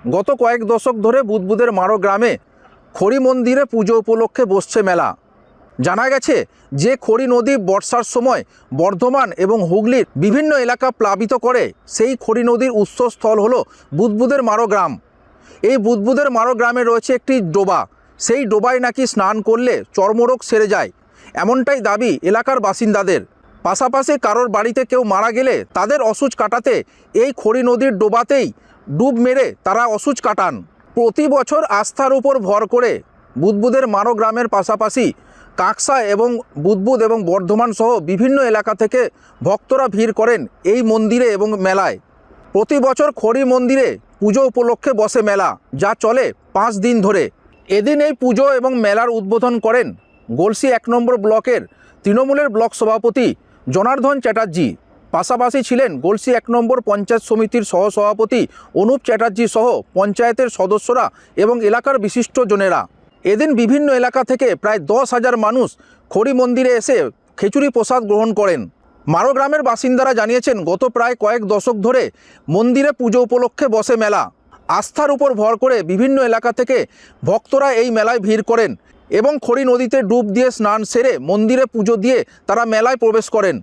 গত কয়েক দশক ধরে বুদবুদের মারো গ্রামে খড়ি মন্দিরে পুজো উপলক্ষে বসছে মেলা। জানা গেছে যে খড়ি নদী বর্ষার সময় বর্ধমান এবং হুগলির বিভিন্ন এলাকা প্লাবিত করে, সেই খড়ি নদীর উৎসস্থল হলো বুদবুদের মারো গ্রাম। এই বুদবুদের মারো গ্রামে রয়েছে একটি ডোবা, সেই ডোবায় নাকি স্নান করলে চর্মরোগ সেরে যায়, এমনটাই দাবি এলাকার বাসিন্দাদের। পাশাপাশি কারোর বাড়িতে কেউ মারা গেলে তাদের অসুচ কাটাতে এই খড়ি নদীর ডোবাতেই ডুব মেরে তারা অসুচ কাটান। প্রতি বছর আস্থার উপর ভর করে বুদবুদের মারো গ্রামের পাশাপাশি কাকসা এবং বুদবুদ এবং বর্ধমান সহ বিভিন্ন এলাকা থেকে ভক্তরা ভিড় করেন এই মন্দিরে এবং মেলায়। প্রতি বছর খড়ি মন্দিরে পুজো উপলক্ষে বসে মেলা, যা চলে 5 দিন ধরে। এদিন এই পুজো এবং মেলার উদ্বোধন করেন গলসি 1 নম্বর ব্লকের তৃণমূলের ব্লক সভাপতি জনার্দন চ্যাটার্জি। পাশাপাশি ছিলেন গলসি 1 নম্বর পঞ্চায়েত সমিতির সহসভাপতি অনুপ চ্যাটার্জি সহ পঞ্চায়েতের সদস্যরা এবং এলাকার বিশিষ্টজনেরা। এদিন বিভিন্ন এলাকা থেকে প্রায় 10,000 মানুষ খড়ি মন্দিরে এসে খিচুড়ি প্রসাদ গ্রহণ করেন। মারো গ্রামের বাসিন্দারা জানিয়েছেন, গত প্রায় কয়েক দশক ধরে মন্দিরে পুজো উপলক্ষে বসে মেলা। আস্থার উপর ভর করে বিভিন্ন এলাকা থেকে ভক্তরা এই মেলায় ভিড় করেন এবং খড়ি নদীতে ডুব দিয়ে স্নান সেরে মন্দিরে পুজো দিয়ে তারা মেলায় প্রবেশ করেন।